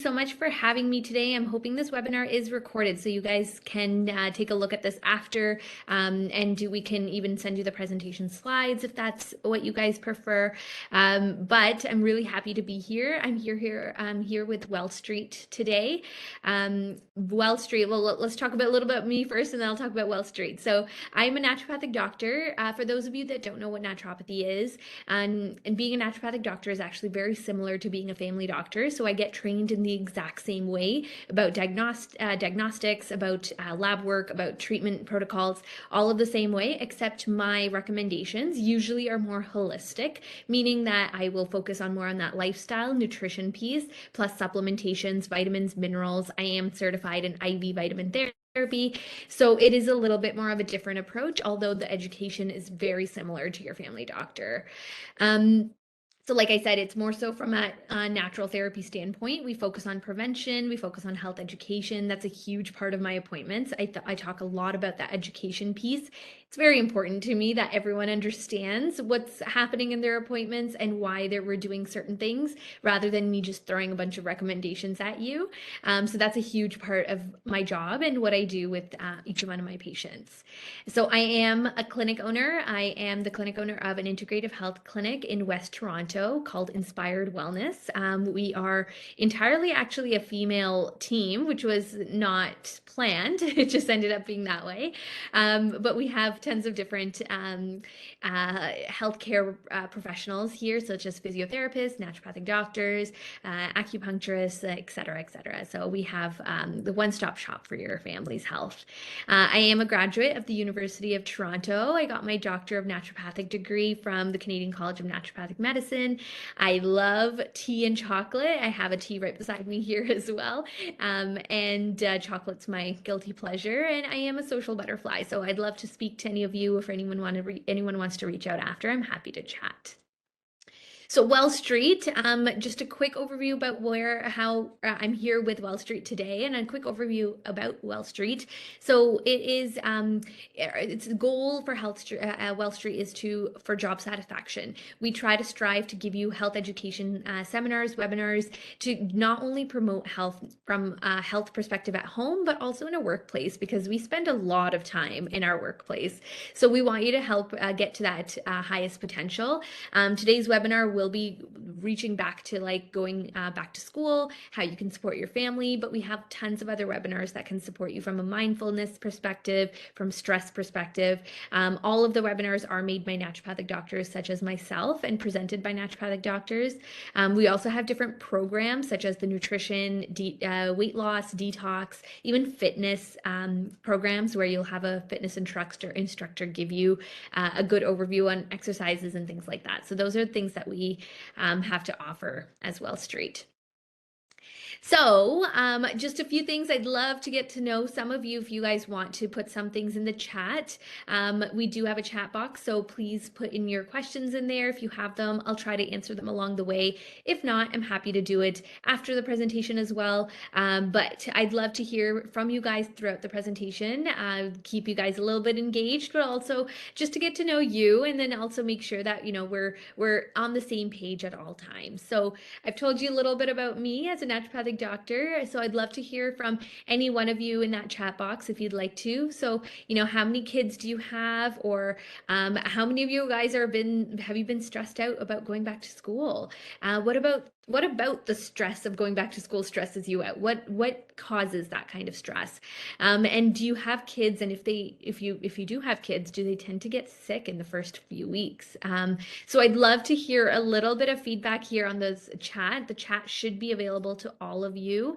So much for having me today. I'm hoping this webinar is recorded so you guys can take a look at this after, and we can even send you the presentation slides if that's what you guys prefer. But I'm really happy to be here. I'm here with Well Street today. Well Street, well, let's talk about a little bit me first, and then I'll talk about Well Street. So I'm a naturopathic doctor. For those of you that don't know what naturopathy is, and being a naturopathic doctor is actually very similar to being a family doctor. So I get trained in the exact same way about diagnostics, about lab work, about treatment protocols, all of the same way, except my recommendations usually are more holistic, meaning that I will focus on more on that lifestyle nutrition piece, plus supplementations, vitamins, minerals. I am certified in IV vitamin therapy. So it is a little bit more of a different approach, although the education is very similar to your family doctor. So like I said, it's more so from a natural therapy standpoint. We focus on prevention, we focus on health education. That's a huge part of my appointments. I talk a lot about that education piece. It's very important to me that everyone understands what's happening in their appointments and why we're doing certain things, rather than me just throwing a bunch of recommendations at you. So that's a huge part of my job and what I do with each one of my patients. So I am a clinic owner. I am the clinic owner of an integrative health clinic in West Toronto called Inspired Wellness. We are entirely actually a female team, which was not planned. It just ended up being that way. But we have tons of different healthcare professionals here, such as physiotherapists, naturopathic doctors, acupuncturists, et cetera, et cetera. So we have the one-stop shop for your family's health. I am a graduate of the University of Toronto. I got my Doctor of Naturopathic degree from the Canadian College of Naturopathic Medicine. I love tea and chocolate. I have a tea right beside me here as well. And chocolate's my guilty pleasure. And I am a social butterfly. So I'd love to speak to any of you. If anyone wants to reach out after, I'm happy to chat. So Well Street, just a quick overview about how I'm here with Well Street today, and a quick overview about Well Street. So it is, it's the goal for Well Street is for job satisfaction. We try to strive to give you health education seminars, webinars, to not only promote health from a health perspective at home, but also in a workplace, because we spend a lot of time in our workplace. So we want you to help get to that highest potential. Today's webinar will be reaching back to like going back to school, how you can support your family, but we have tons of other webinars that can support you from a mindfulness perspective, from stress perspective. All of the webinars are made by naturopathic doctors such as myself and presented by naturopathic doctors. We also have different programs such as the nutrition, weight loss, detox, even fitness programs where you'll have a fitness instructor give you a good overview on exercises and things like that. So those are things that we have to offer as Well Street. So just a few things. I'd love to get to know some of you if you guys want to put some things in the chat. We do have a chat box, so please put in your questions in there if you have them. I'll try to answer them along the way. If not, I'm happy to do it after the presentation as well. But I'd love to hear from you guys throughout the presentation, keep you guys a little bit engaged, but also just to get to know you, and then also make sure that we're on the same page at all times. So I've told you a little bit about me as a naturopathic doctor, so I'd love to hear from any one of you in that chat box if you'd like to. So, how many kids do you have, or how many of you guys have you been stressed out about going back to school? What about the stress of going back to school stresses you out? What causes that kind of stress? And do you have kids? And if you do have kids, do they tend to get sick in the first few weeks? So I'd love to hear a little bit of feedback here on this chat. The chat should be available to all of you.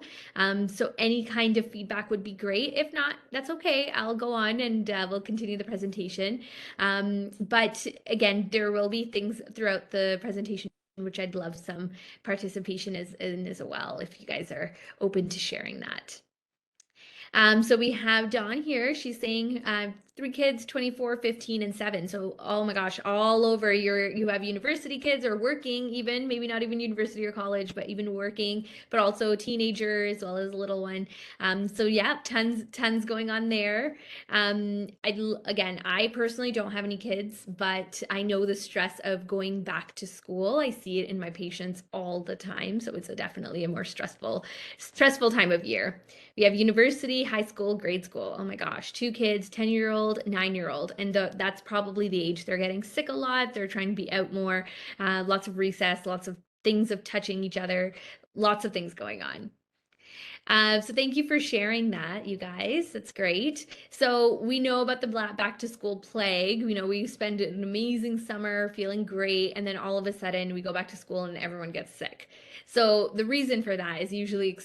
So any kind of feedback would be great. If not, that's okay. I'll go on and we'll continue the presentation. But again, there will be things throughout the presentation which I'd love some participation in as well, if you guys are open to sharing that. So we have Dawn here. She's saying, three kids, 24, 15, and 7. So, oh my gosh, all over you have university kids or working even, maybe not even university or college, but even working, but also teenager as well as a little one. So yeah, tons going on there. Again, I personally don't have any kids, but I know the stress of going back to school. I see it in my patients all the time. So it's definitely a more stressful time of year. We have university, high school, grade school. Oh my gosh, two kids, 10-year-old, 9-year-old. And that's probably the age they're getting sick a lot. They're trying to be out more, lots of recess, lots of things of touching each other, lots of things going on. So thank you for sharing that, you guys. That's great. So we know about the back to school plague. We know we spend an amazing summer feeling great, and then all of a sudden we go back to school and everyone gets sick. So the reason for that is usually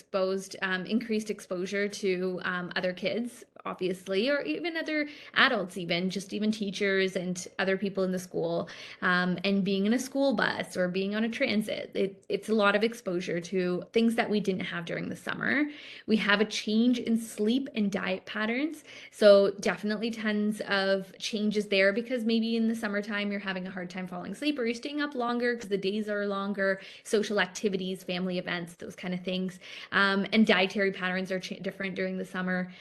increased exposure to other kids, obviously, or even other adults, even teachers and other people in the school, and being in a school bus or being on a transit. It's a lot of exposure to things that we didn't have during the summer. We have a change in sleep and diet patterns. So definitely tons of changes there because maybe in the summertime you're having a hard time falling asleep or you're staying up longer because the days are longer, social activities, family events, those kind of things. And dietary patterns are different during the summer.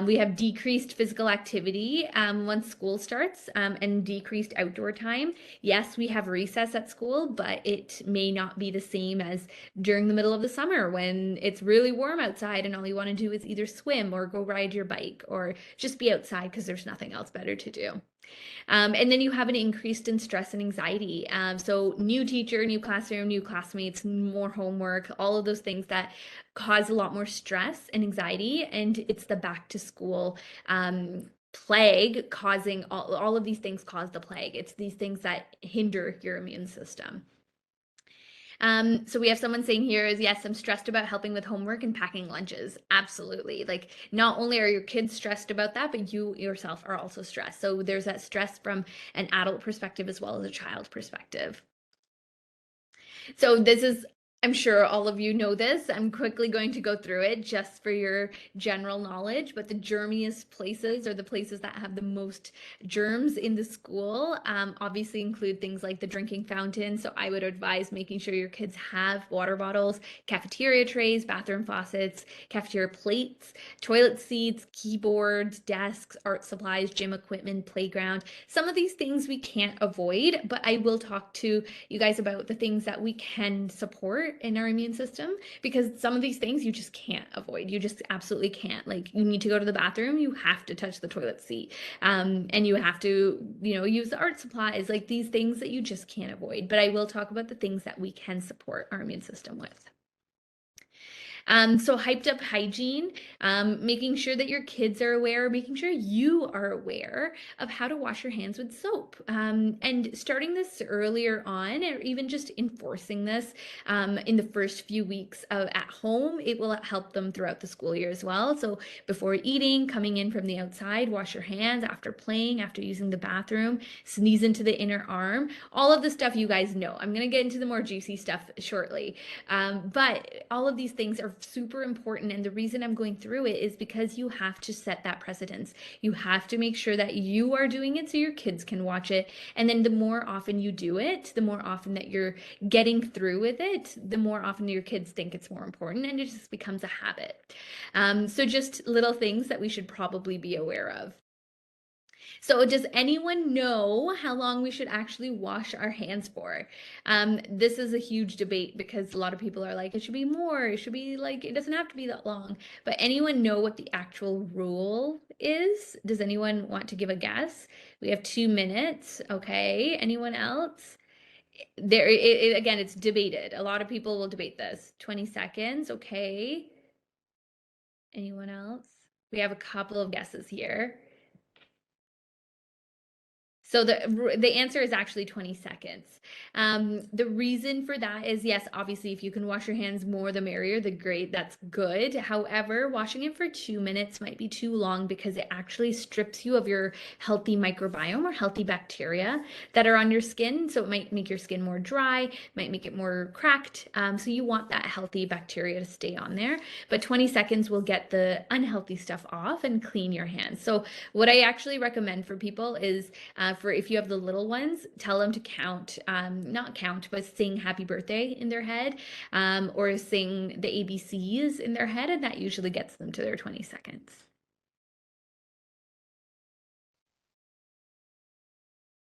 We have decreased physical activity once school starts and decreased outdoor time. Yes, we have recess at school, but it may not be the same as during the middle of the summer when it's really warm outside and all you want to do is either swim or go ride your bike or just be outside because there's nothing else better to do. And then you have an increase in stress and anxiety. So new teacher, new classroom, new classmates, more homework, all of those things that cause a lot more stress and anxiety. And it's the back to school plague causing all of these things cause the plague. It's these things that hinder your immune system. So we have someone saying here is, yes, I'm stressed about helping with homework and packing lunches. Absolutely. Like not only are your kids stressed about that, but you yourself are also stressed. So there's that stress from an adult perspective as well as a child perspective. So this is, I'm sure all of you know this. I'm quickly going to go through it just for your general knowledge, but the germiest places or the places that have the most germs in the school obviously include things like the drinking fountain. So I would advise making sure your kids have water bottles, cafeteria trays, bathroom faucets, cafeteria plates, toilet seats, keyboards, desks, art supplies, gym equipment, playground. Some of these things we can't avoid, but I will talk to you guys about the things that we can support in our immune system because some of these things you just can't avoid. You just absolutely can't. Like you need to go to the bathroom, you have to touch the toilet seat, and you have to, use the art supplies, like these things that you just can't avoid. But I will talk about the things that we can support our immune system with. So hyped up hygiene, making sure that your kids are aware, making sure you are aware of how to wash your hands with soap. And starting this earlier on, or even just enforcing this in the first few weeks at home, it will help them throughout the school year as well. So before eating, coming in from the outside, wash your hands after playing, after using the bathroom, sneeze into the inner arm, all of the stuff you guys know. I'm going to get into the more juicy stuff shortly. But all of these things are super important. And the reason I'm going through it is because you have to set that precedence. You have to make sure that you are doing it so your kids can watch it. And then the more often you do it, the more often that you're getting through with it, the more often your kids think it's more important and it just becomes a habit. So just little things that we should probably be aware of. So does anyone know how long we should actually wash our hands for? This is a huge debate because a lot of people are like, it should be more, it should be like, it doesn't have to be that long. But anyone know what the actual rule is? Does anyone want to give a guess? We have 2 minutes. Okay. Anyone else? Again, it's debated. A lot of people will debate this. 20 seconds. Okay. Anyone else? We have a couple of guesses here. So the answer is actually 20 seconds. The reason for that is, yes, obviously, if you can wash your hands more, the merrier, the great, that's good. However, washing it for 2 minutes might be too long because it actually strips you of your healthy microbiome or healthy bacteria that are on your skin. So it might make your skin more dry, might make it more cracked. So you want that healthy bacteria to stay on there. But 20 seconds will get the unhealthy stuff off and clean your hands. So what I actually recommend for people is for if you have the little ones, tell them to count, not count, but sing happy birthday in their head, or sing the ABCs in their head, and that usually gets them to their 20 seconds.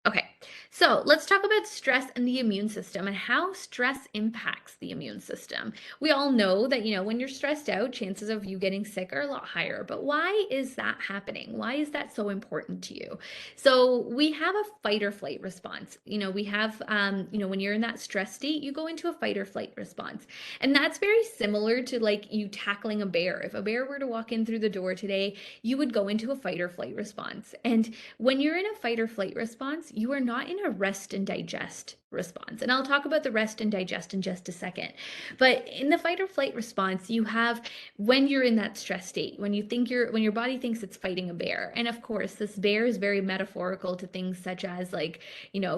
Okay, so let's talk about stress and the immune system and how stress impacts the immune system. We all know that, when you're stressed out, chances of you getting sick are a lot higher. But why is that happening? Why is that so important to you? So we have a fight or flight response. We have, when you're in that stress state, you go into a fight or flight response. And that's very similar to like you tackling a bear. If a bear were to walk in through the door today, you would go into a fight or flight response. And when you're in a fight or flight response, you are not in a rest and digest response. And I'll talk about the rest and digest in just a second. But in the fight or flight response, you have when you're in that stress state, when your body thinks it's fighting a bear. And of course, this bear is very metaphorical to things such as like,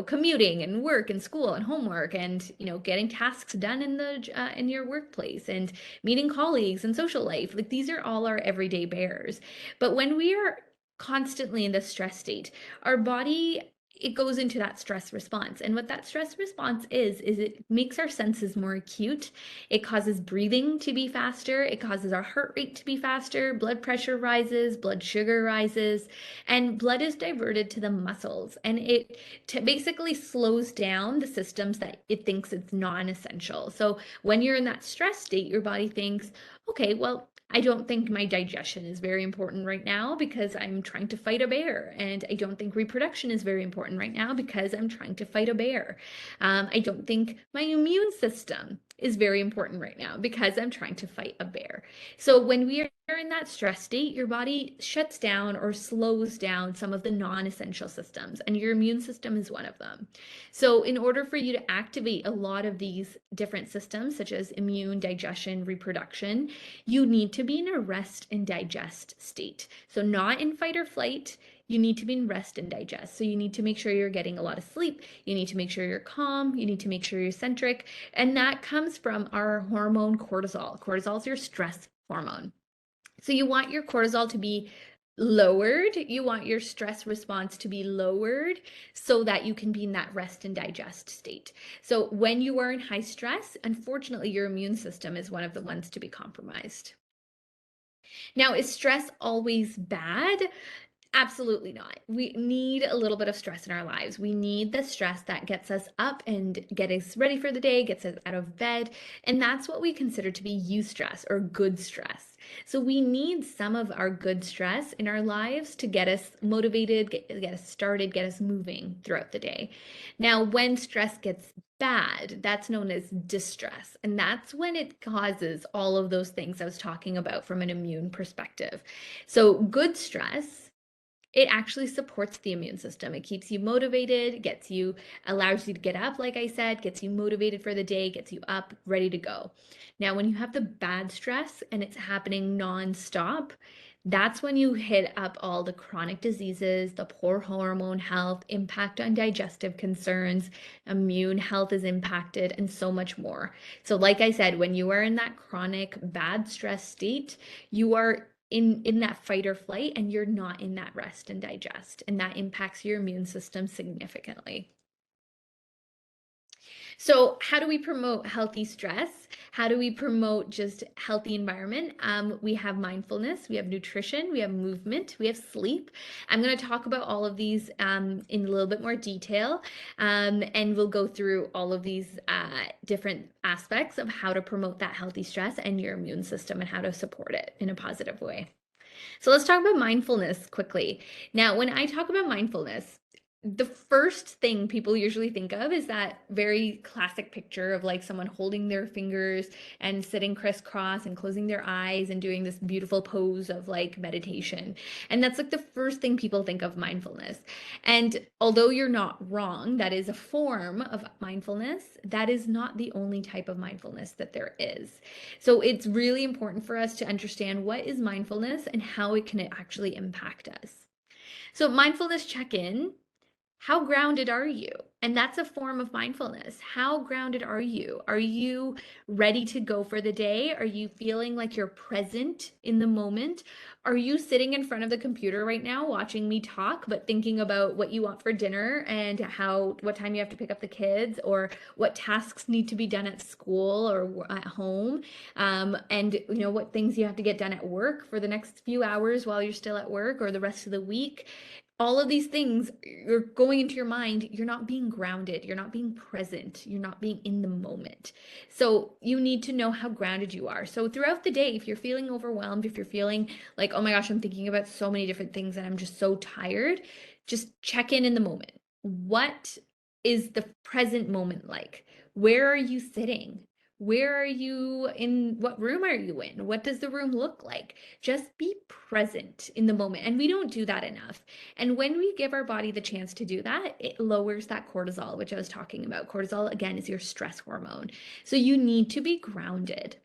commuting and work and school and homework and, getting tasks done in your workplace and meeting colleagues and social life. Like these are all our everyday bears. But when we are constantly in the stress state, our body, it goes into that stress response. And what that stress response is it makes our senses more acute. It causes breathing to be faster. It causes our heart rate to be faster. Blood pressure rises, blood sugar rises, and blood is diverted to the muscles. And it basically slows down the systems that it thinks it's non-essential. So when you're in that stress state, your body thinks, okay, well, I don't think my digestion is very important right now because I'm trying to fight a bear. And I don't think reproduction is very important right now because I'm trying to fight a bear. I don't think my immune system is very important right now because I'm trying to fight a bear. So when we are in that stress state, your body shuts down or slows down some of the non-essential systems, and your immune system is one of them. So in order for you to activate a lot of these different systems, such as immune, digestion, reproduction, you need to be in a rest and digest state. So not in fight or flight, you need to be in rest and digest. So you need to make sure you're getting a lot of sleep. You need to make sure you're calm. You need to make sure you're centric. And that comes from our hormone cortisol. Cortisol is your stress hormone. So you want your cortisol to be lowered. You want your stress response to be lowered so that you can be in that rest and digest state. So when you are in high stress, unfortunately, your immune system is one of the ones to be compromised. Now, is stress always bad? Absolutely not. We need a little bit of stress in our lives. We need the stress that gets us up and get us ready for the day, gets us out of bed. And that's what we consider to be eustress or good stress. So we need some of our good stress in our lives to get us motivated, get us started, get us moving throughout the day. Now, when stress gets bad, that's known as distress. And that's when it causes all of those things I was talking about from an immune perspective. So good stress, it actually supports the immune system. It keeps you motivated, allows you to get up, like I said, gets you motivated for the day, gets you up, ready to go. Now, when you have the bad stress and it's happening nonstop, that's when you hit up all the chronic diseases, the poor hormone health, impact on digestive concerns, immune health is impacted, and so much more. So, like I said, when you are in that chronic bad stress state, you are in that fight or flight and you're not in that rest and digest, and that impacts your immune system significantly. So how do we promote healthy stress? How do we promote just healthy environment? We have mindfulness, we have nutrition, we have movement, we have sleep. I'm going to talk about all of these in a little bit more detail, and we'll go through all of these different aspects of how to promote that healthy stress and your immune system and how to support it in a positive way. So let's talk about mindfulness quickly. Now, when I talk about mindfulness, The first thing people usually think of is that very classic picture of like someone holding their fingers and sitting crisscross and closing their eyes and doing this beautiful pose of like meditation. And that's like the first thing people think of mindfulness. And although you're not wrong, that is a form of mindfulness. That is not the only type of mindfulness that there is. So it's really important for us to understand what is mindfulness and how it can actually impact us. So mindfulness check-in, how grounded are you? And that's a form of mindfulness. How grounded are you? Are you ready to go for the day? Are you feeling like you're present in the moment? Are you sitting in front of the computer right now watching me talk, but thinking about what you want for dinner and what time you have to pick up the kids, or what tasks need to be done at school or at home? And what things you have to get done at work for the next few hours while you're still at work or the rest of the week? All of these things you're going into your mind, you're not being grounded, you're not being present, you're not being in the moment. So you need to know how grounded you are. So throughout the day, if you're feeling overwhelmed, if you're feeling like, oh my gosh, I'm thinking about so many different things and I'm just so tired, just check in the moment. What is the present moment like? Where are you sitting? Where are you in? What room are you in? What does the room look like? Just be present in the moment. And we don't do that enough. And when we give our body the chance to do that, it lowers that cortisol, which I was talking about. Cortisol, again, is your stress hormone. So you need to be grounded.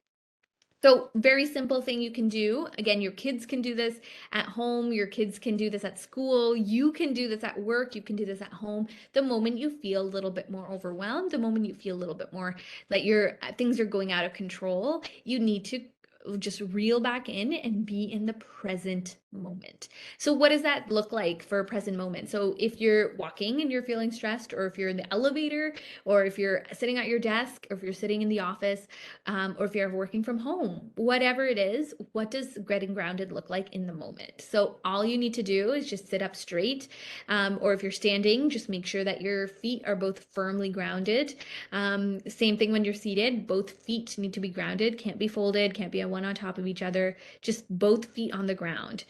So very simple thing you can do. Again, your kids can do this at home. Your kids can do this at school. You can do this at work. You can do this at home. The moment you feel a little bit more overwhelmed, the moment you feel a little bit more like your things are going out of control, you need to just reel back in and be in the present moment. So what does that look like for a present moment? So if you're walking and you're feeling stressed, or if you're in the elevator, or if you're sitting at your desk, or if you're sitting in the office, or if you're working from home, whatever it is, what does getting grounded look like in the moment? So all you need to do is just sit up straight, or if you're standing, just make sure that your feet are both firmly grounded. Same thing when you're seated, both feet need to be grounded, can't be folded, can't be one on top of each other, just both feet on the ground.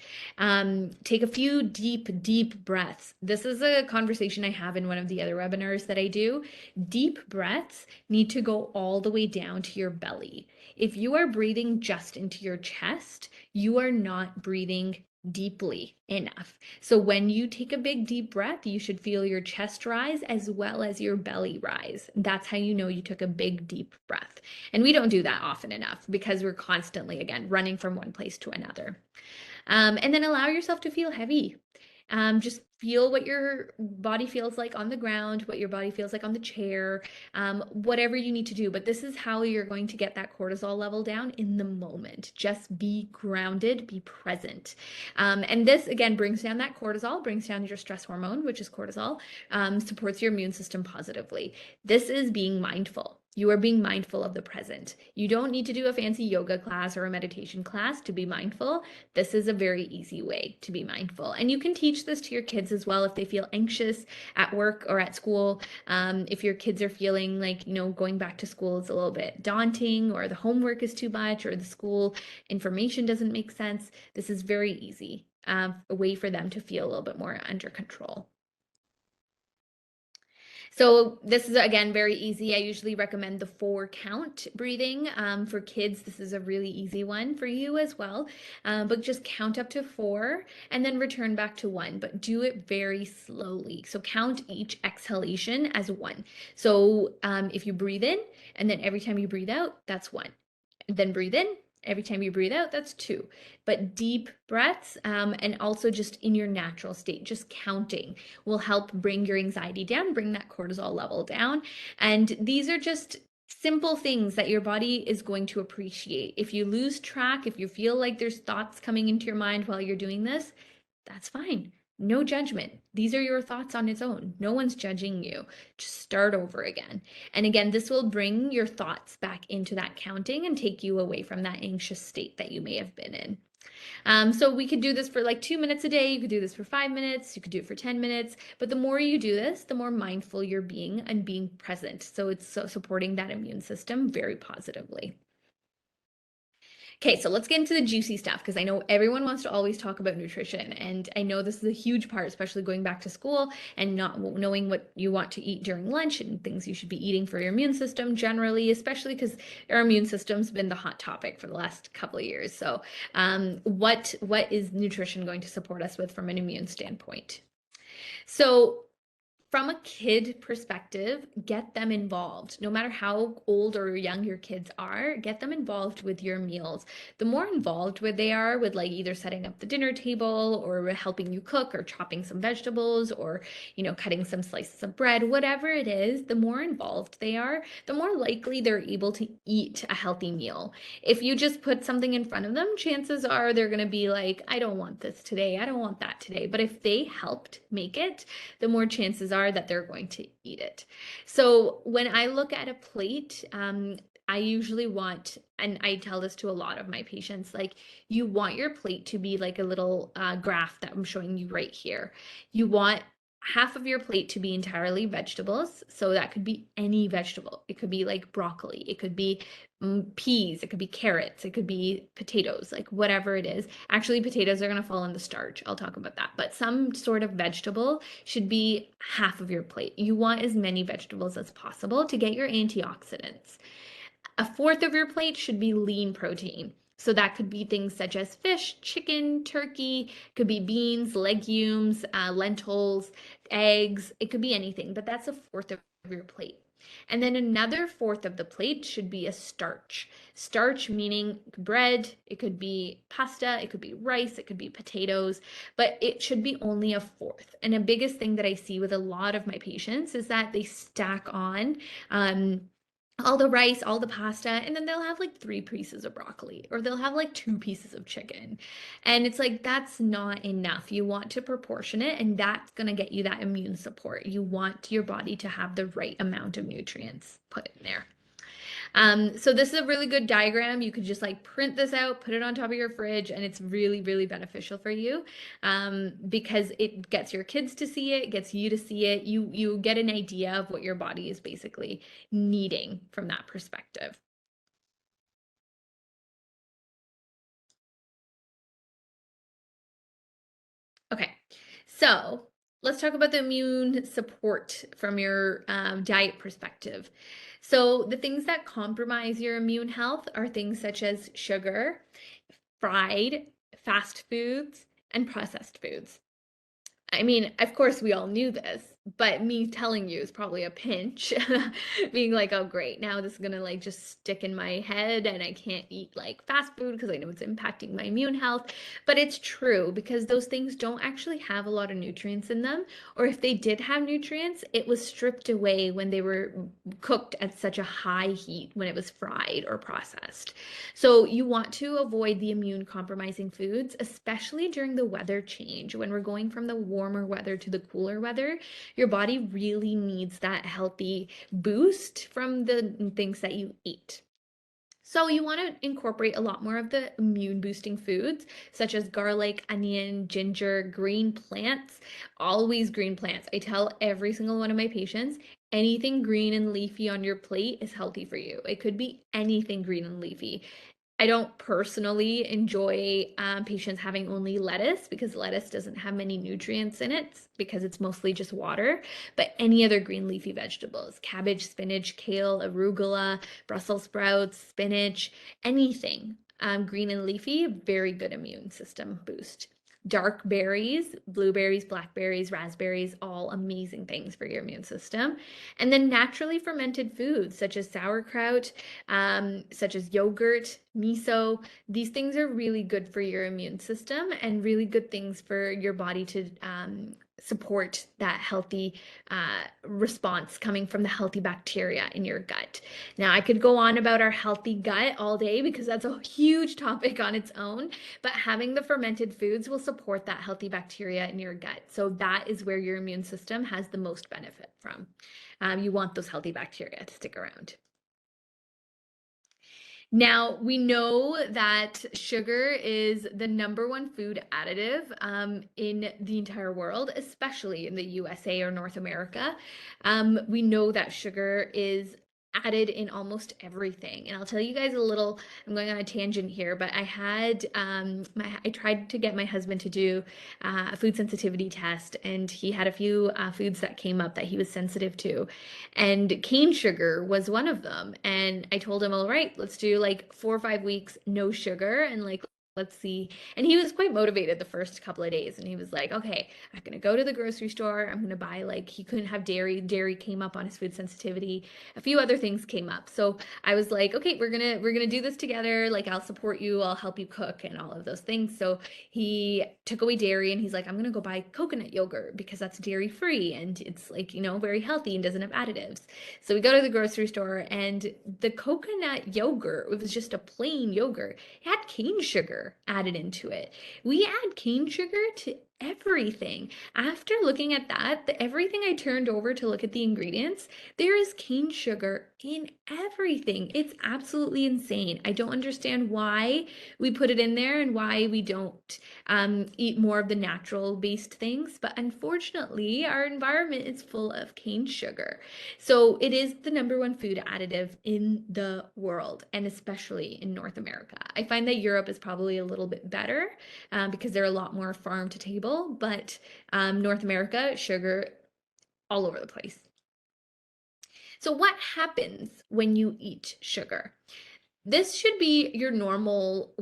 Take a few deep breaths. This is a conversation I have in one of the other webinars that I do. Deep breaths need to go all the way down to your belly. If you are breathing just into your chest, you are not breathing deeply enough. So when you take a big deep breath, you should feel your chest rise as well as your belly rise. That's how you know you took a big deep breath. And we don't do that often enough because we're constantly, again, running from one place to another. And then allow yourself to feel heavy. Just feel what your body feels like on the ground, what your body feels like on the chair, whatever you need to do. But this is how you're going to get that cortisol level down in the moment. Just be grounded, be present. And this, again, brings down that cortisol, brings down your stress hormone, which is cortisol, supports your immune system positively. This is being mindful. You are being mindful of the present. You don't need to do a fancy yoga class or a meditation class to be mindful. This is a very easy way to be mindful. And you can teach this to your kids as well if they feel anxious at work or at school. If your kids are feeling like, going back to school is a little bit daunting, or the homework is too much, or the school information doesn't make sense, this is very easy, a way for them to feel a little bit more under control. So this is, again, very easy. I usually recommend the 4-count breathing. For kids, this is a really easy one for you as well. But just count up to 4 and then return back to 1, but do it very slowly. So count each exhalation as 1. So if you breathe in, and then every time you breathe out, that's 1. And then breathe in. Every time you breathe out, that's 2. But deep breaths, and also just in your natural state, just counting will help bring your anxiety down, bring that cortisol level down. And these are just simple things that your body is going to appreciate. If you lose track, if you feel like there's thoughts coming into your mind while you're doing this, that's fine. No judgment. These are your thoughts on its own. No one's judging you. Just start over again. And again, this will bring your thoughts back into that counting and take you away from that anxious state that you may have been in. So we could do this for like 2 minutes a day. You could do this for 5 minutes. You could do it for 10 minutes. But the more you do this, the more mindful you're being and being present. So it's supporting that immune system very positively. Okay, so let's get into the juicy stuff because I know everyone wants to always talk about nutrition. And I know this is a huge part, especially going back to school and not knowing what you want to eat during lunch and things you should be eating for your immune system generally, especially because our immune system's been the hot topic for the last couple of years. So, what is nutrition going to support us with from an immune standpoint? So, from a kid perspective, get them involved. No matter how old or young your kids are, get them involved with your meals. The more involved with they are with like either setting up the dinner table or helping you cook or chopping some vegetables or, cutting some slices of bread, whatever it is, the more involved they are, the more likely they're able to eat a healthy meal. If you just put something in front of them, chances are they're going to be like, I don't want this today. I don't want that today. But if they helped make it, the more chances are that they're going to eat it. So when I look at a plate, I usually want, and I tell this to a lot of my patients, like you want your plate to be like a little graph that I'm showing you right here. You want half of your plate to be entirely vegetables. So that could be any vegetable. It could be like broccoli. It could be peas. It could be carrots. It could be potatoes, like whatever it is. Actually, potatoes are going to fall in the starch. I'll talk about that. But some sort of vegetable should be half of your plate. You want as many vegetables as possible to get your antioxidants. A fourth of your plate should be lean protein. So that could be things such as fish, chicken, turkey, could be beans, legumes, lentils, eggs. It could be anything, but that's a fourth of your plate. And then another fourth of the plate should be a starch. Starch meaning bread, it could be pasta, it could be rice, it could be potatoes, but it should be only a fourth. And a biggest thing that I see with a lot of my patients is that they stack on all the rice, all the pasta, and then they'll have like 3 pieces of broccoli or they'll have like 2 pieces of chicken. And it's like, that's not enough. You want to proportion it, and that's going to get you that immune support. You want your body to have the right amount of nutrients put in there. So this is a really good diagram. You could just like print this out, put it on top of your fridge, and it's really, really beneficial for you because it gets your kids to see it, gets you to see it. You get an idea of what your body is basically needing from that perspective. Okay, so let's talk about the immune support from your diet perspective. So the things that compromise your immune health are things such as sugar, fried, fast foods, and processed foods. I mean, of course, we all knew this, but me telling you is probably a pinch. Being like, oh, great, now this is gonna like just stick in my head and I can't eat like fast food because I know it's impacting my immune health. But it's true because those things don't actually have a lot of nutrients in them. Or if they did have nutrients, it was stripped away when they were cooked at such a high heat when it was fried or processed. So you want to avoid the immune compromising foods, especially during the weather change when we're going from the warmer weather to the cooler weather. Your body really needs that healthy boost from the things that you eat. So you want to incorporate a lot more of the immune boosting foods, such as garlic, onion, ginger, green plants, always green plants. I tell every single one of my patients, anything green and leafy on your plate is healthy for you. It could be anything green and leafy. I don't personally enjoy patients having only lettuce because lettuce doesn't have many nutrients in it because it's mostly just water. But any other green leafy vegetables, cabbage, spinach, kale, arugula, Brussels sprouts, spinach, anything green and leafy, very good immune system boost. Dark berries, blueberries, blackberries, raspberries, all amazing things for your immune system. And then naturally fermented foods such as sauerkraut, such as yogurt, miso. These things are really good for your immune system and really good things for your body to support that healthy response coming from the healthy bacteria in your gut. Now, I could go on about our healthy gut all day because that's a huge topic on its own, but having the fermented foods will support that healthy bacteria in your gut. So that is where your immune system has the most benefit from. You want those healthy bacteria to stick around. Now, we know that sugar is the #1 food additive in the entire world, especially in the USA or North America. We know that sugar is added in almost everything. And I'll tell you guys a little, I'm going on a tangent here, but I tried to get my husband to do a food sensitivity test, and he had a few foods that came up that he was sensitive to. And cane sugar was one of them. And I told him, all right, let's do like 4 or 5 weeks, no sugar, and like, let's see. And he was quite motivated the first couple of days. And he was like, okay, I'm going to go to the grocery store. I'm going to buy, like, he couldn't have dairy. Dairy came up on his food sensitivity. A few other things came up. So I was like, okay, we're gonna do this together. Like, I'll support you, I'll help you cook and all of those things. So he took away dairy and he's like, I'm gonna go buy coconut yogurt because that's dairy free and it's like, very healthy and doesn't have additives. So we go to the grocery store and the coconut yogurt, it was just a plain yogurt. It had cane sugar added into it. We add cane sugar to everything. After looking at that, everything I turned over to look at the ingredients, there is cane sugar in everything. It's absolutely insane. I don't understand why we put it in there and why we don't eat more of the natural based things. But unfortunately, our environment is full of cane sugar. So it is the number one food additive in the world, and especially in North America. I find that Europe is probably a little bit better because they're a lot more farm to table, but North America, sugar all over the place. So what happens when you eat sugar? This should be your normal,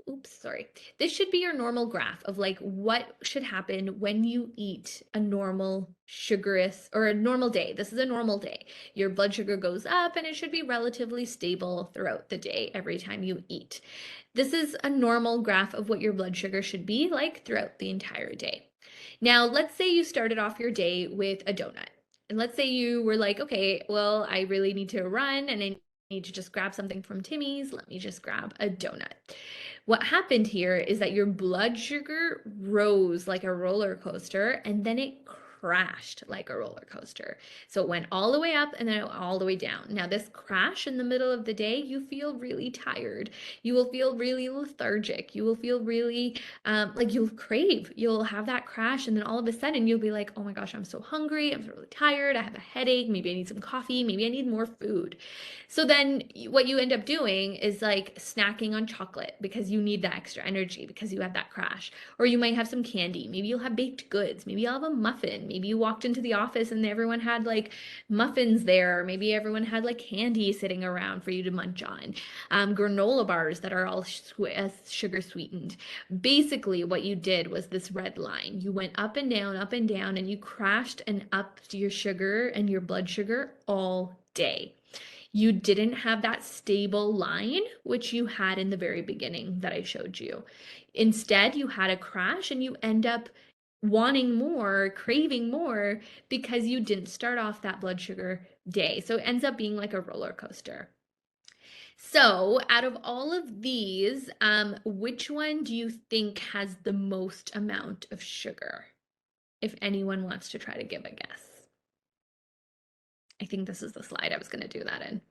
oops, sorry. This should be your normal graph of like what should happen when you eat a normal sugarous or a normal day. This is a normal day. Your blood sugar goes up and it should be relatively stable throughout the day every time you eat. This is a normal graph of what your blood sugar should be like throughout the entire day. Now, let's say you started off your day with a donut. And let's say you were like, okay, well, I really need to run and I need to just grab something from Timmy's. Let me just grab a donut. What happened here is that your blood sugar rose like a roller coaster and then it crashed like a roller coaster. So it went all the way up and then all the way down. Now, this crash in the middle of the day, you feel really tired. You will feel really lethargic. You will feel really like you'll have that crash, and then all of a sudden you'll be like, oh my gosh, I'm so hungry. I'm so really tired. I have a headache. Maybe I need some coffee. Maybe I need more food. So then what you end up doing is like snacking on chocolate because you need that extra energy because you had that crash. Or you might have some candy. Maybe you'll have baked goods. Maybe you'll have a muffin. Maybe you walked into the office and everyone had like muffins there. Or maybe everyone had like candy sitting around for you to munch on. Granola bars that are all sugar sweetened. Basically, what you did was this red line. You went up and down, and you crashed and upped your sugar and your blood sugar all day. You didn't have that stable line, which you had in the very beginning that I showed you. Instead, you had a crash and you end up wanting more, craving more because you didn't start off that blood sugar day. So it ends up being like a roller coaster. So out of all of these, which one do you think has the most amount of sugar? If anyone wants to try to give a guess. I think this is the slide I was going to do that in.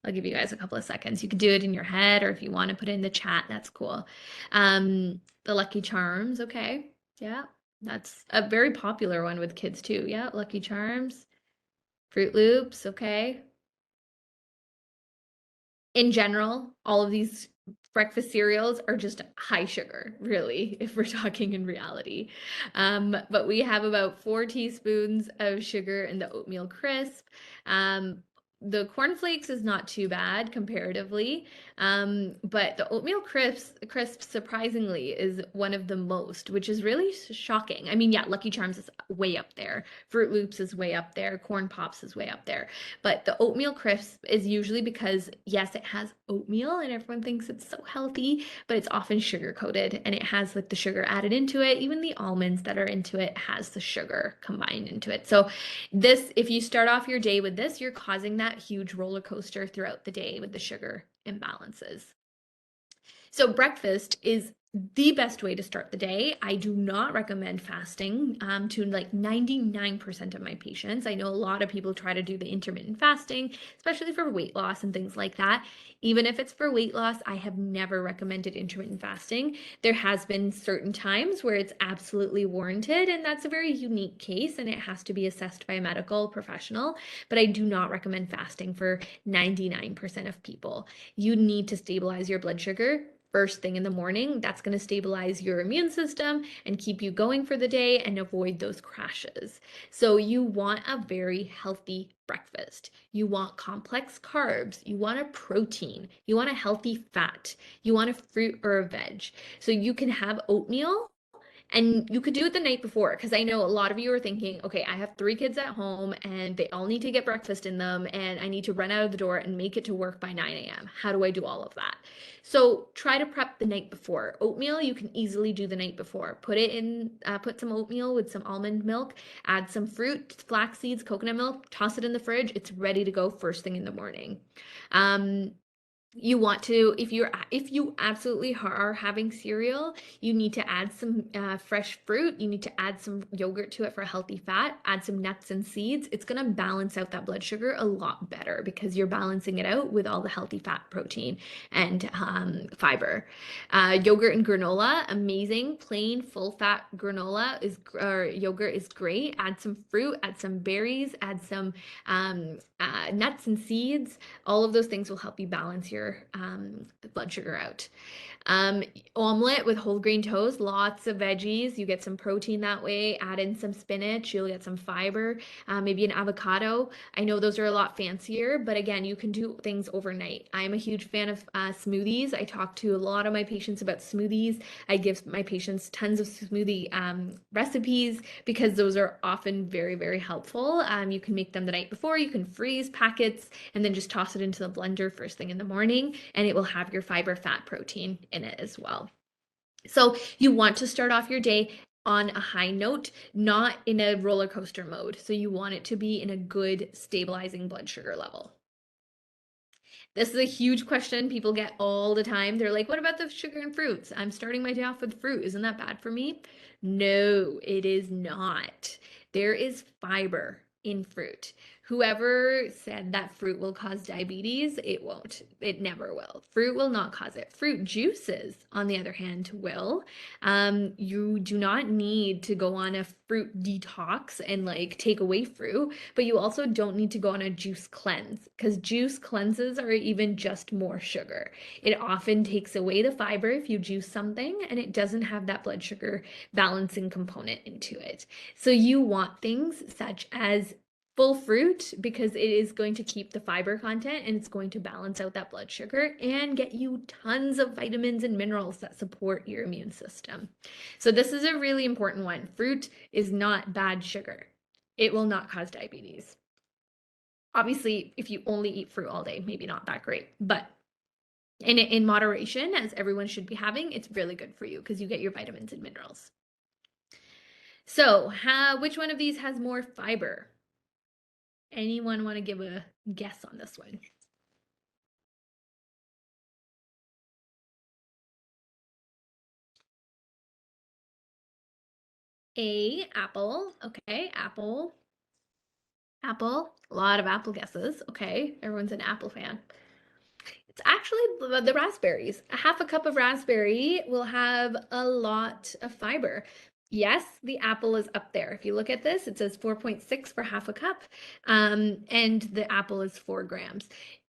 I'll give you guys a couple of seconds. You can do it in your head, or if you want to put it in the chat, that's cool. The Lucky Charms, okay. Yeah, that's a very popular one with kids too. Yeah, Lucky Charms. Fruit Loops, okay. In general, all of these breakfast cereals are just high sugar, really, if we're talking in reality. But we have about 4 teaspoons of sugar in the oatmeal crisp. The cornflakes is not too bad comparatively, but the oatmeal crisp surprisingly is one of the most, which is really shocking. I mean, yeah, Lucky Charms is way up there. Fruit Loops is way up there. Corn Pops is way up there. But the oatmeal crisp is usually because, yes, it has oatmeal and everyone thinks it's so healthy, but it's often sugar coated and it has like the sugar added into it. Even the almonds that are into it has the sugar combined into it. So this, if you start off your day with this, you're causing that huge roller coaster throughout the day with the sugar imbalances. So breakfast is the best way to start the day. I do not recommend fasting to like 99% of my patients. I know a lot of people try to do the intermittent fasting, especially for weight loss and things like that. Even if it's for weight loss, I have never recommended intermittent fasting. There has been certain times where it's absolutely warranted, and that's a very unique case, and it has to be assessed by a medical professional. But I do not recommend fasting for 99% of people. You need to stabilize your blood sugar first thing in the morning. That's going to stabilize your immune system and keep you going for the day and avoid those crashes. So you want a very healthy breakfast. You want complex carbs. You want a protein. You want a healthy fat. You want a fruit or a veg. So you can have oatmeal, and you could do it the night before, because I know a lot of you are thinking, okay, I have 3 kids at home and they all need to get breakfast in them, and I need to run out of the door and make it to work by 9 a.m. How do I do all of that? So try to prep the night before. Oatmeal, you can easily do the night before. Put some oatmeal with some almond milk, add some fruit, flax seeds, coconut milk, toss it in the fridge. It's ready to go first thing in the morning. Um, you want to, if you absolutely are having cereal, you need to add some fresh fruit. You need to add some yogurt to it for healthy fat, add some nuts and seeds. It's going to balance out that blood sugar a lot better because you're balancing it out with all the healthy fat, protein, and fiber. Yogurt and granola, amazing. Plain full fat granola or yogurt is great. Add some fruit, add some berries, add some nuts and seeds. All of those things will help you balance your blood sugar out. Um, Omelet with whole grain toast, lots of veggies. You get some protein that way. Add in some spinach, you'll get some fiber, maybe an avocado. I know those are a lot fancier, but again, you can do things overnight. I'm a huge fan of smoothies. I talk to a lot of my patients about smoothies. I give my patients tons of smoothie recipes because those are often very, very helpful. You can make them the night before. You can freeze packets and then just toss it into the blender first thing in the morning, and it will have your fiber, fat, protein in it as well. So you want to start off your day on a high note, not in a roller coaster mode. So you want it to be in a good stabilizing blood sugar level. This is a huge question people get all the time. They're like, what about the sugar and fruits? I'm starting my day off with fruit. Isn't that bad for me? No, it is not. There is fiber in fruit. Whoever said that fruit will cause diabetes, it won't. It never will. Fruit will not cause it. Fruit juices, on the other hand, will. You do not need to go on a fruit detox and like take away fruit, but you also don't need to go on a juice cleanse because juice cleanses are even just more sugar. It often takes away the fiber if you juice something, and it doesn't have that blood sugar balancing component into it. So you want things such as full fruit because it is going to keep the fiber content and it's going to balance out that blood sugar and get you tons of vitamins and minerals that support your immune system. So this is a really important one. Fruit is not bad sugar. It will not cause diabetes. Obviously, if you only eat fruit all day, maybe not that great, but in moderation, as everyone should be having, it's really good for you because you get your vitamins and minerals. So, which one of these has more fiber? Anyone want to give a guess on this one? A, apple. Okay, apple. Apple. A lot of apple guesses. Okay, everyone's an apple fan. It's actually the raspberries. A half a cup of raspberry will have a lot of fiber. Yes, the apple is up there. If you look at this, it says 4.6 for half a cup, and the apple is 4 grams.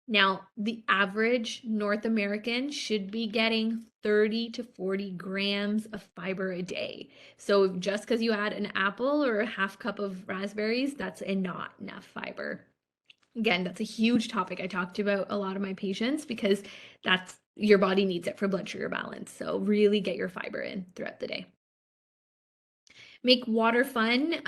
Now, the average North American should be getting 30 to 40 grams of fiber a day. So just because you add an apple or a half cup of raspberries, that's not enough fiber. Again, that's a huge topic I talk to about a lot of my patients because that's your body needs it for blood sugar balance. So really get your fiber in throughout the day. Make water fun.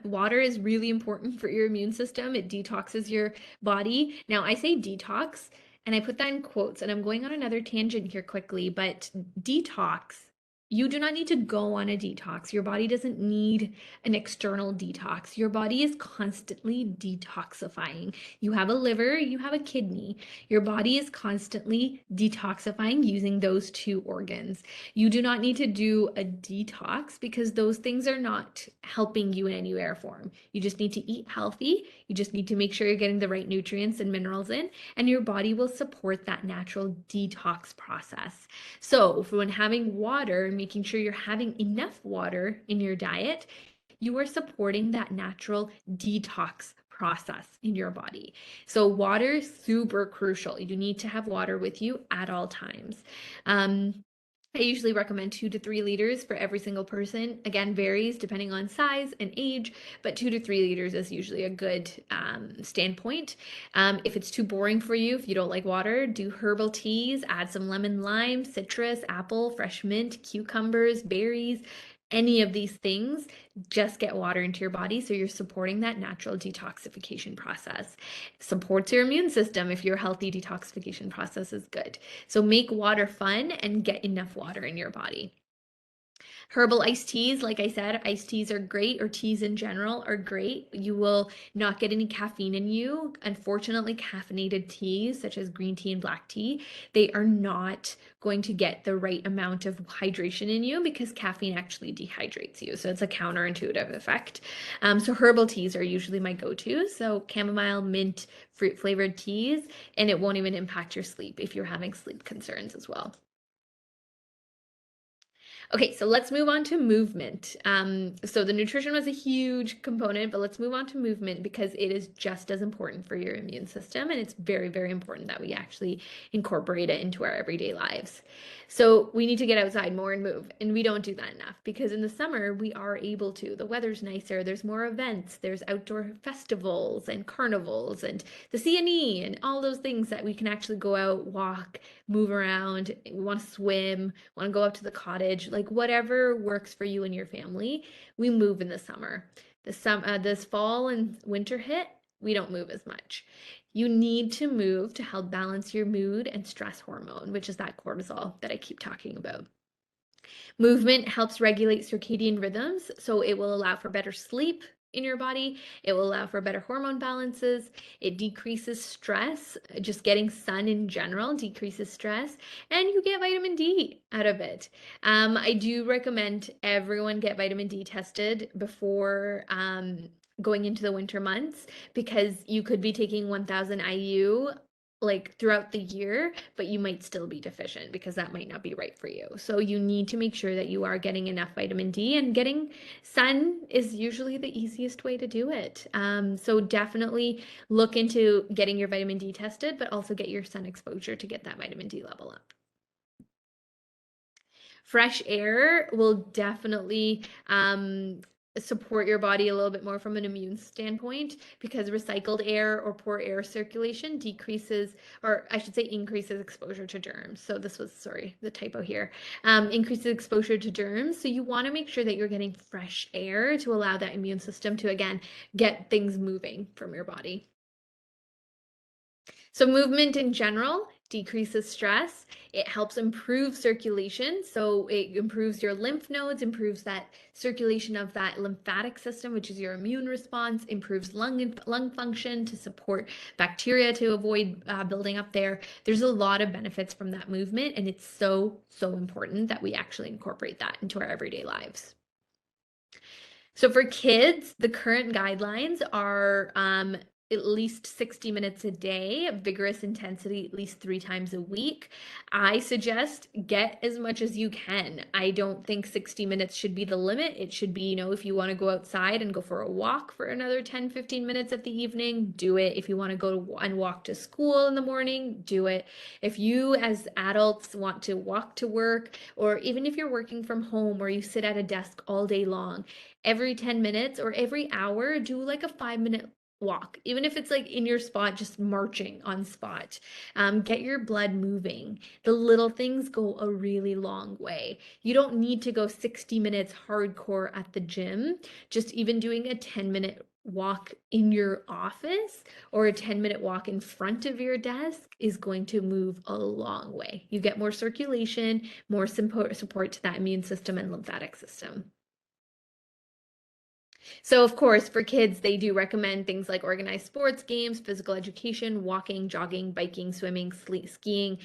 Water is really important for your immune system. It detoxes your body. Now, I say detox, and I put that in quotes, and I'm going on another tangent here quickly, but detox You do not need to go on a detox. Your body doesn't need an external detox. Your body is constantly detoxifying. You have a liver, you have a kidney. Your body is constantly detoxifying using those two organs. You do not need to do a detox because those things are not helping you in any way or form. You just need to eat healthy. You just need to make sure you're getting the right nutrients and minerals in, and your body will support that natural detox process. So, for when having water, making sure you're having enough water in your diet, you are supporting that natural detox process in your body. So, water is super crucial. You need to have water with you at all times. I usually recommend 2 to 3 liters for every single person. Again, varies depending on size and age, but 2 to 3 liters is usually a good standpoint. If it's too boring for you, if you don't like water, do herbal teas, add some lemon, lime, citrus, apple, fresh mint, cucumbers, berries, any of these things. Just get water into your body so you're supporting that natural detoxification process. Supports your immune system if your healthy detoxification process is good. So make water fun and get enough water in your body. Herbal iced teas, like I said, iced teas are great, or teas in general are great. You will not get any caffeine in you. Unfortunately, caffeinated teas, such as green tea and black tea, they are not going to get the right amount of hydration in you because caffeine actually dehydrates you. So it's a counterintuitive effect. So herbal teas are usually my go-to. So chamomile, mint, fruit flavored teas, and it won't even impact your sleep if you're having sleep concerns as well. Okay, so let's move on to movement. So the nutrition was a huge component, but let's move on to movement because it is just as important for your immune system, and it's very, very important that we actually incorporate it into our everyday lives. So we need to get outside more and move, and we don't do that enough because in the summer we are able to. The weather's nicer, there's more events, there's outdoor festivals and carnivals and the CNE and all those things that we can actually go out, walk, move around. We want to swim, want to go up to the cottage, like whatever works for you and your family. We move in the summer. This fall and winter hit, we don't move as much. You need to move to help balance your mood and stress hormone, which is that cortisol that I keep talking about. Movement helps regulate circadian rhythms, so it will allow for better sleep in your body. It will allow for better hormone balances. It decreases stress. Just getting sun in general decreases stress, and you get vitamin D out of it. I do recommend everyone get vitamin D tested before going into the winter months because you could be taking 1000 IU like throughout the year, but you might still be deficient because that might not be right for you. So you need to make sure that you are getting enough vitamin D, and getting sun is usually the easiest way to do it. So definitely look into getting your vitamin D tested, but also get your sun exposure to get that vitamin D level up. Fresh air will definitely support your body a little bit more from an immune standpoint because recycled air or poor air circulation decreases, or I should say increases exposure to germs. So this was, sorry, the typo here. Increases exposure to germs. So you want to make sure that you're getting fresh air to allow that immune system to, again, get things moving from your body. So movement in general decreases stress. It helps improve circulation. So it improves your lymph nodes, improves that circulation of that lymphatic system, which is your immune response, improves lung function to support bacteria to avoid building up there. There's a lot of benefits from that movement, and it's so, so important that we actually incorporate that into our everyday lives. So for kids, the current guidelines are at least 60 minutes a day, vigorous intensity at least 3 times a week. I suggest get as much as you can. I don't think 60 minutes should be the limit. It should be, if you want to go outside and go for a walk for another 10, 15 minutes at the evening, do it. If you want to go and walk to school in the morning, do it. If you as adults want to walk to work, or even if you're working from home or you sit at a desk all day long, every 10 minutes or every hour, do like a 5-minute walk, even if it's like in your spot, just marching on spot. Get your blood moving. The little things go a really long way. You don't need to go 60 minutes hardcore at the gym. Just even doing a 10-minute walk in your office or a 10-minute walk in front of your desk is going to move a long way. You get more circulation, more support to that immune system and lymphatic system. So, of course, for kids, they do recommend things like organized sports, games, physical education, walking, jogging, biking, swimming, skiing.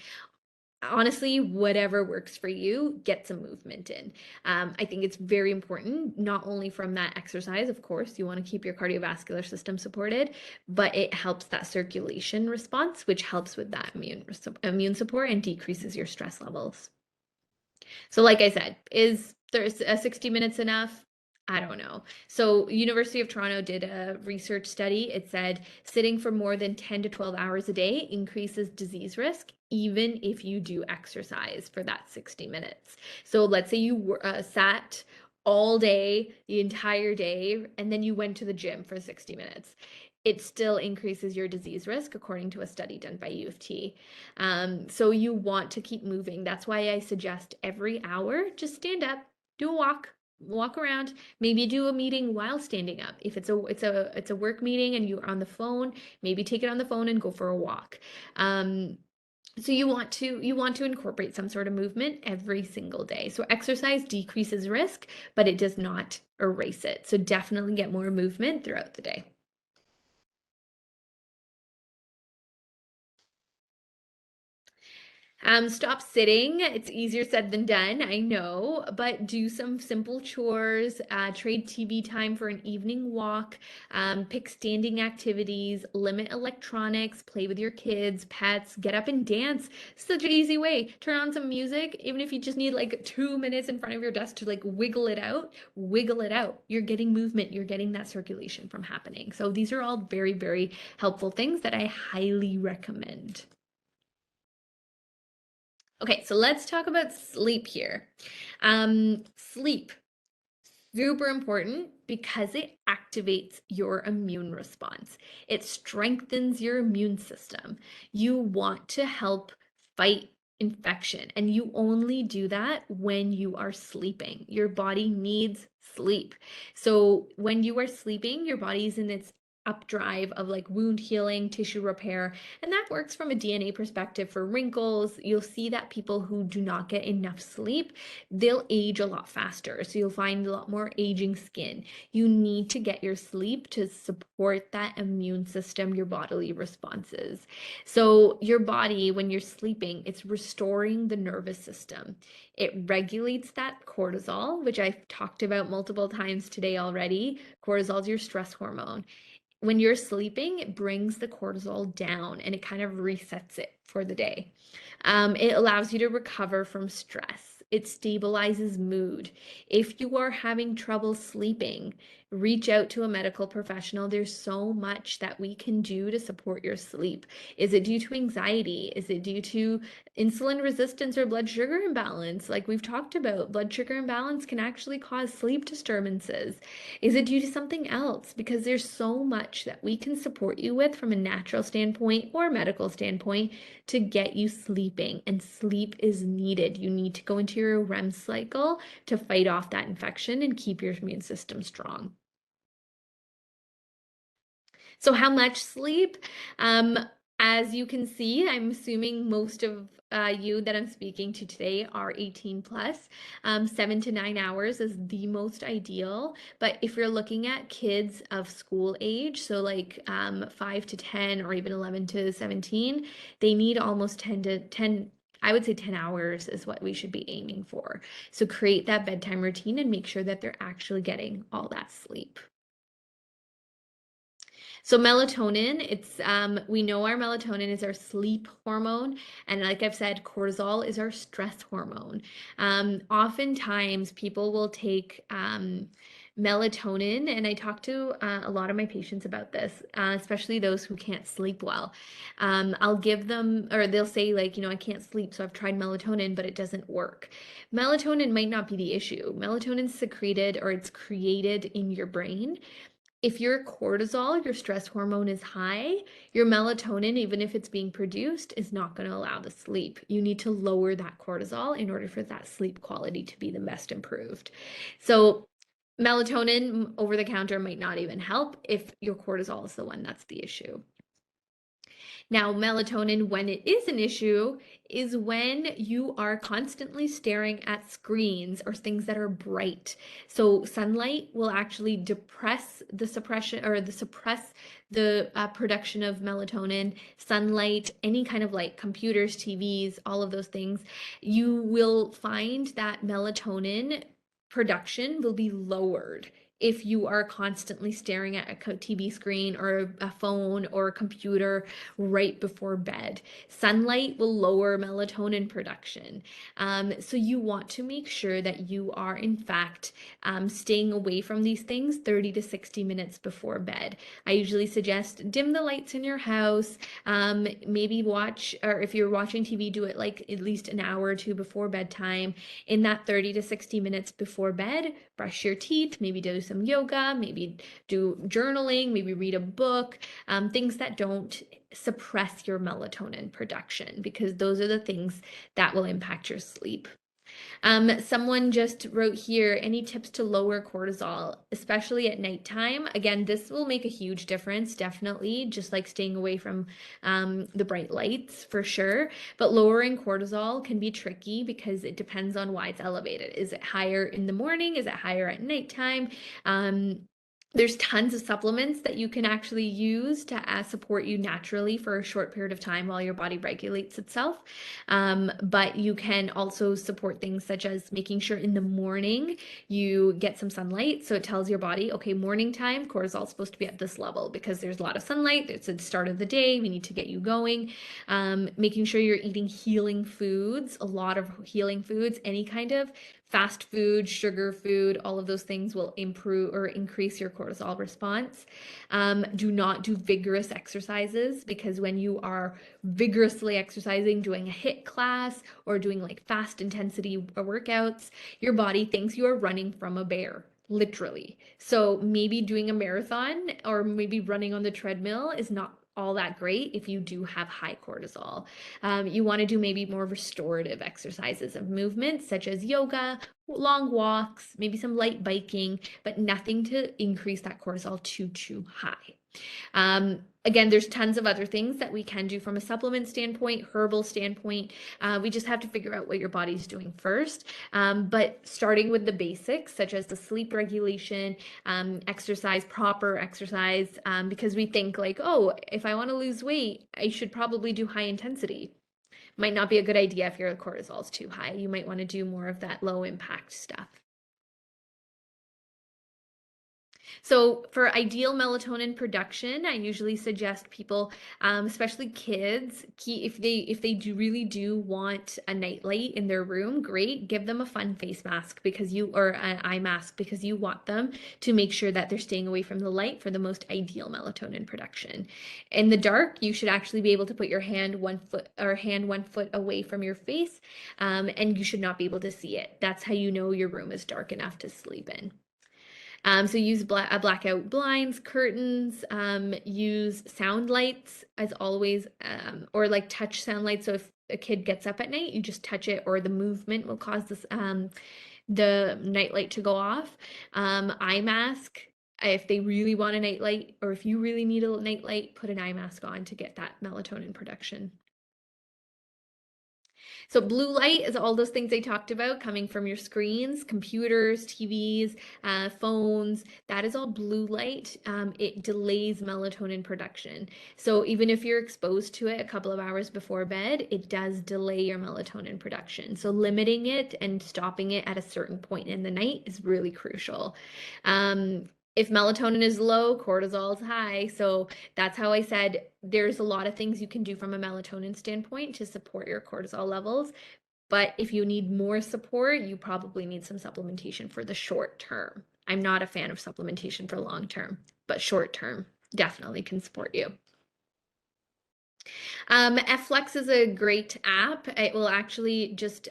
Honestly, whatever works for you, get some movement in. I think it's very important, not only from that exercise, of course, you want to keep your cardiovascular system supported, but it helps that circulation response, which helps with that immune support and decreases your stress levels. So like I said, is there's a 60 minutes enough? I don't know. So University of Toronto did a research study. It said sitting for more than 10 to 12 hours a day increases disease risk, even if you do exercise for that 60 minutes. So let's say you sat all day, the entire day, and then you went to the gym for 60 minutes. It still increases your disease risk, according to a study done by U of T. So you want to keep moving. That's why I suggest every hour, just stand up, do a walk around, maybe do a meeting while standing up. If it's a work meeting and you're on the phone, maybe take it on the phone and go for a walk. So you want to incorporate some sort of movement every single day. So exercise decreases risk, but it does not erase it. So definitely get more movement throughout the day. Stop sitting. It's easier said than done, I know, but do some simple chores, trade TV time for an evening walk, pick standing activities, limit electronics, play with your kids, pets, get up and dance. Such an easy way. Turn on some music, even if you just need like 2 minutes in front of your desk to like wiggle it out, wiggle it out. You're getting movement, you're getting that circulation from happening. So these are all very, very helpful things that I highly recommend. Okay, so let's talk about sleep here. Sleep, super important because it activates your immune response. It strengthens your immune system. You want to help fight infection, and you only do that when you are sleeping. Your body needs sleep. So when you are sleeping, your body's in its updrive of like wound healing, tissue repair, and that works from a DNA perspective for wrinkles. You'll see that people who do not get enough sleep, they'll age a lot faster. So you'll find a lot more aging skin. You need to get your sleep to support that immune system, your bodily responses. So your body, when you're sleeping, it's restoring the nervous system. It regulates that cortisol, which I've talked about multiple times today already. Cortisol is your stress hormone. When you're sleeping, it brings the cortisol down and it kind of resets it for the day. It allows you to recover from stress. It stabilizes mood. If you are having trouble sleeping, reach out to a medical professional. There's so much that we can do to support your sleep. Is it due to anxiety? Is it due to insulin resistance or blood sugar imbalance? Like we've talked about, blood sugar imbalance can actually cause sleep disturbances. Is it due to something else? Because there's so much that we can support you with from a natural standpoint or medical standpoint to get you sleeping. And sleep is needed. You need to go into your REM cycle to fight off that infection and keep your immune system strong. So how much sleep? As you can see, I'm assuming most of you that I'm speaking to today are 18 plus. 7 to 9 hours is the most ideal. But if you're looking at kids of school age, so like 5 to 10 or even 11 to 17, they need almost 10 to 10. I would say 10 hours is what we should be aiming for. So create that bedtime routine and make sure that they're actually getting all that sleep. So melatonin, it's we know our melatonin is our sleep hormone, and like I've said, cortisol is our stress hormone. Oftentimes people will take melatonin, and I talk to a lot of my patients about this, especially those who can't sleep well. I'll give them, or they'll say like, I can't sleep, so I've tried melatonin, but it doesn't work. Melatonin might not be the issue. Melatonin's secreted or it's created in your brain. If your cortisol, your stress hormone, is high, your melatonin, even if it's being produced, is not going to allow the sleep. You need to lower that cortisol in order for that sleep quality to be the best improved. So Melatonin over the counter might not even help if your cortisol is the one that's the issue. Now, melatonin, when it is an issue, is when you are constantly staring at screens or things that are bright. So sunlight will actually depress the suppression or the suppress the production of melatonin. Sunlight, any kind of light, computers, TVs, all of those things, you will find that melatonin production will be lowered if you are constantly staring at a TV screen or a phone or a computer right before bed. Sunlight will lower melatonin production. So you want to make sure that you are, in fact, staying away from these things 30 to 60 minutes before bed. I usually suggest dim the lights in your house, maybe watch, or if you're watching TV, do it like at least an hour or two before bedtime. In that 30 to 60 minutes before bed, brush your teeth, maybe do some yoga, maybe do journaling, maybe read a book, things that don't suppress your melatonin production, because those are the things that will impact your sleep. Someone just wrote here, any tips to lower cortisol, especially at nighttime? Again, this will make a huge difference, definitely, just like staying away from the bright lights for sure. But lowering cortisol can be tricky because it depends on why it's elevated. Is it higher in the morning? Is it higher at nighttime? There's tons of supplements that you can actually use to support you naturally for a short period of time while your body regulates itself. But you can also support things such as making sure in the morning you get some sunlight. So it tells your body, okay, morning time, cortisol is supposed to be at this level because there's a lot of sunlight. It's the start of the day. We need to get you going. Making sure you're eating healing foods, a lot of healing foods, any kind of fast food, sugar food, all of those things will improve or increase your cortisol response. Do not do vigorous exercises, because when you are vigorously exercising, doing a HIIT class or doing like fast intensity workouts, your body thinks you are running from a bear. Literally. So maybe doing a marathon or maybe running on the treadmill is not all that great if you do have high cortisol. You want to do maybe more restorative exercises of movement, such as yoga, long walks, maybe some light biking, but nothing to increase that cortisol too high. Again, there's tons of other things that we can do from a supplement standpoint, herbal standpoint. We just have to figure out what your body's doing first. But starting with the basics, such as the sleep regulation, exercise, proper exercise, because we think like, oh, if I want to lose weight, I should probably do high intensity. Might not be a good idea if your cortisol is too high. You might want to do more of that low impact stuff. So for ideal melatonin production, I usually suggest people, especially kids, if they do really do want a nightlight in their room, great. Give them a fun face mask because you or an eye mask because you want them to make sure that they're staying away from the light for the most ideal melatonin production. In the dark, you should actually be able to put your hand 1 foot away from your face, and you should not be able to see it. That's how you know your room is dark enough to sleep in. So use blackout blinds, curtains, use sound lights as always, or like touch sound lights. So if a kid gets up at night, you just touch it, or the movement will cause the night light to go off. Eye mask. If they really want a night light, or if you really need a night light, put an eye mask on to get that melatonin production. So blue light is all those things I talked about coming from your screens, computers, TVs, phones. That is all blue light. It delays melatonin production. So even if you're exposed to it a couple of hours before bed, it does delay your melatonin production. So limiting it and stopping it at a certain point in the night is really crucial. If melatonin is low, cortisol is high. So that's how I said there's a lot of things you can do from a melatonin standpoint to support your cortisol levels. But if you need more support, you probably need some supplementation for the short term. I'm not a fan of supplementation for long term, but short term definitely can support you. Flex is a great app. It will actually just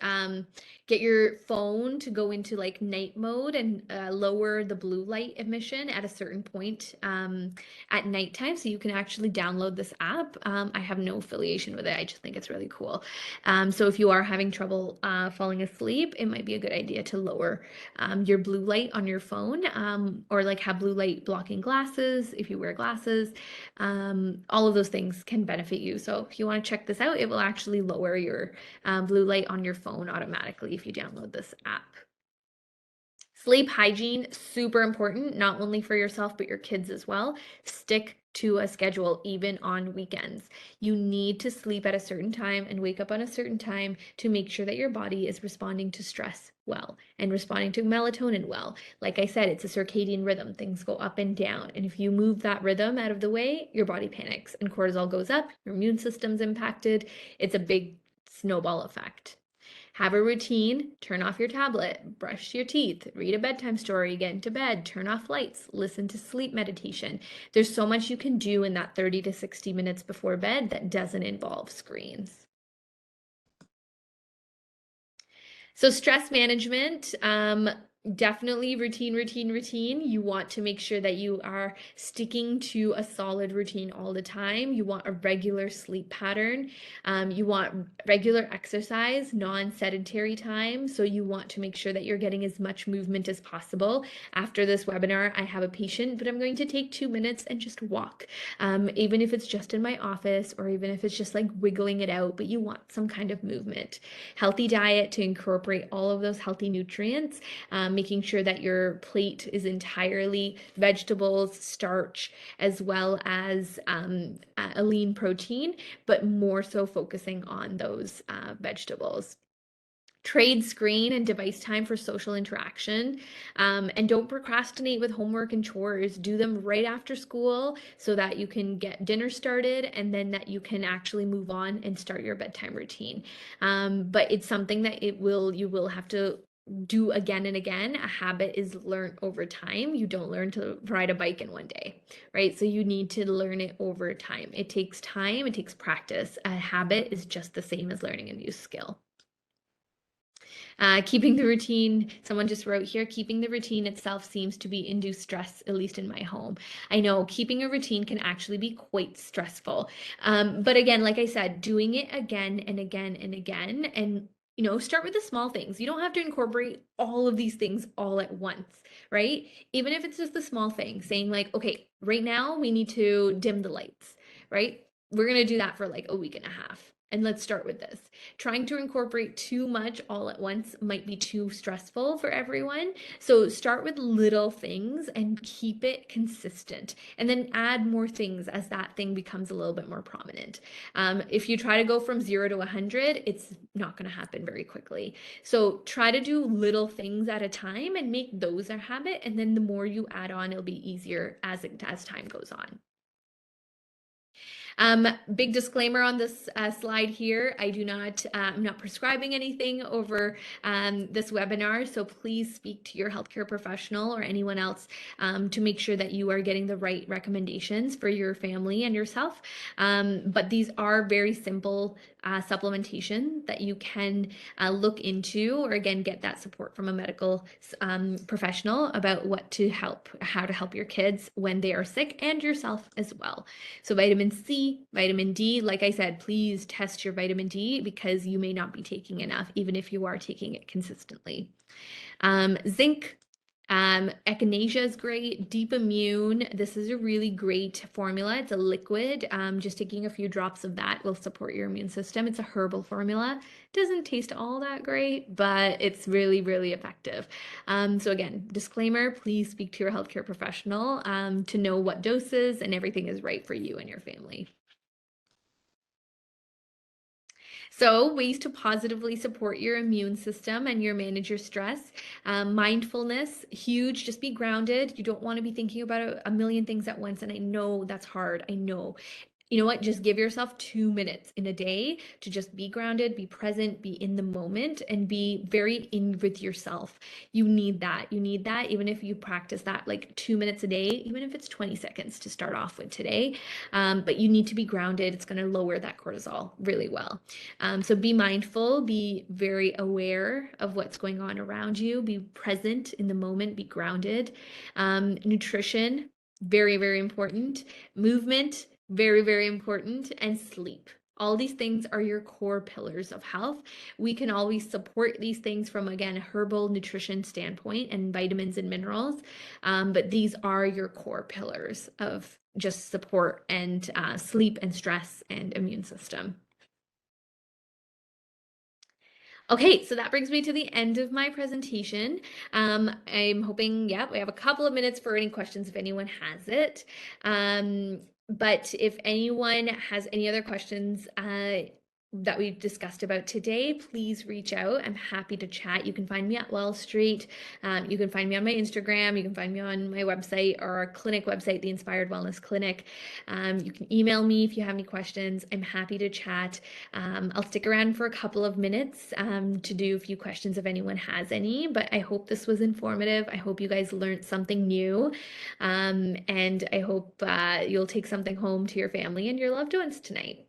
Get your phone to go into like night mode and lower the blue light emission at a certain point at nighttime, so you can actually download this app. I have no affiliation with it. I just think it's really cool. So if you are having trouble falling asleep, it might be a good idea to lower your blue light on your phone, or like have blue light blocking glasses if you wear glasses. All of those things can benefit you. So if you want to check this out, it will actually lower your blue light on your phone automatically if you download this app. Sleep hygiene, super important, not only for yourself, but your kids as well. Stick to a schedule, even on weekends. You need to sleep at a certain time and wake up on a certain time to make sure that your body is responding to stress well and responding to melatonin well. Like I said, it's a circadian rhythm. Things go up and down. And if you move that rhythm out of the way, your body panics and cortisol goes up, your immune system's impacted. It's a big snowball effect. Have a routine, turn off your tablet, brush your teeth, read a bedtime story, get into bed, turn off lights, listen to sleep meditation. There's so much you can do in that 30 to 60 minutes before bed that doesn't involve screens. So stress management, definitely routine. You want to make sure that you are sticking to a solid routine all the time. You want a regular sleep pattern. You want regular exercise, non-sedentary time. So you want to make sure that you're getting as much movement as possible. After this webinar, I have a patient, but I'm going to take 2 minutes and just walk. Even if it's just in my office or even if it's just like wiggling it out, but you want some kind of movement. Healthy diet to incorporate all of those healthy nutrients, making sure that your plate is entirely vegetables, starch, as well as a lean protein, but more so focusing on those vegetables. Trade screen and device time for social interaction, and don't procrastinate with homework and chores. Do them right after school so that you can get dinner started and then that you can actually move on and start your bedtime routine. But it's something that you will have to do again and again. A habit is learned over time. You don't learn to ride a bike in one day, right? So you need to learn it over time. It takes time, it takes practice. A habit is just the same as learning a new skill. Keeping the routine, someone just wrote here, keeping the routine itself seems to be induced stress, at least in my home. I know keeping a routine can actually be quite stressful. But again, like I said, doing it again and again and again, and start with the small things. You don't have to incorporate all of these things all at once, right? Even if it's just the small thing, saying like, okay, right now we need to dim the lights, right? We're going to do that for like a week and a half. And let's start with this. Trying to incorporate too much all at once might be too stressful for everyone. So start with little things and keep it consistent. And then add more things as that thing becomes a little bit more prominent. If you try to go from 0 to 100, it's not going to happen very quickly. So try to do little things at a time and make those a habit. And then the more you add on, it'll be easier as time goes on. Big disclaimer on this slide here. I'm not prescribing anything over this webinar, so please speak to your healthcare professional or anyone else to make sure that you are getting the right recommendations for your family and yourself. But these are very simple supplementation that you can look into, or again, get that support from a medical professional about how to help your kids when they are sick and yourself as well. So vitamin C, vitamin D, like I said, please test your vitamin D because you may not be taking enough, even if you are taking it consistently. Zinc, echinacea is great. Deep Immune, this is a really great formula. It's a liquid. Just taking a few drops of that will support your immune system. It's a herbal formula. Doesn't taste all that great, but it's really, really effective. So again, disclaimer, please speak to your healthcare professional to know what doses and everything is right for you and your family. So ways to positively support your immune system and manage your stress. Mindfulness, huge, just be grounded. You don't want to be thinking about a million things at once. And I know that's hard. I know. You know what? Just give yourself 2 minutes in a day to just be grounded, be present, be in the moment, and be very in with yourself. You need that. You need that, even if you practice that like 2 minutes a day, even if it's 20 seconds to start off with today. But you need to be grounded. It's going to lower that cortisol really well. So be mindful, be very aware of what's going on around you, be present in the moment, be grounded. Nutrition, very, very important. Movement, very, very important. And sleep. All these things are your core pillars of health. We can always support these things from, again, a herbal nutrition standpoint and vitamins and minerals. But these are your core pillars of just support and sleep and stress and immune system. Okay, so that brings me to the end of my presentation. I'm hoping, yeah, we have a couple of minutes for any questions if anyone has it. But if anyone has any other questions that we've discussed about today, please reach out. I'm happy to chat. You can find me at Well Street. You can find me on my Instagram. You can find me on my website or our clinic website, the Inspired Wellness Clinic. You can email me if you have any questions. I'm happy to chat. I'll stick around for a couple of minutes to do a few questions if anyone has any, but I hope this was informative. I hope you guys learned something new, and I hope you'll take something home to your family and your loved ones tonight.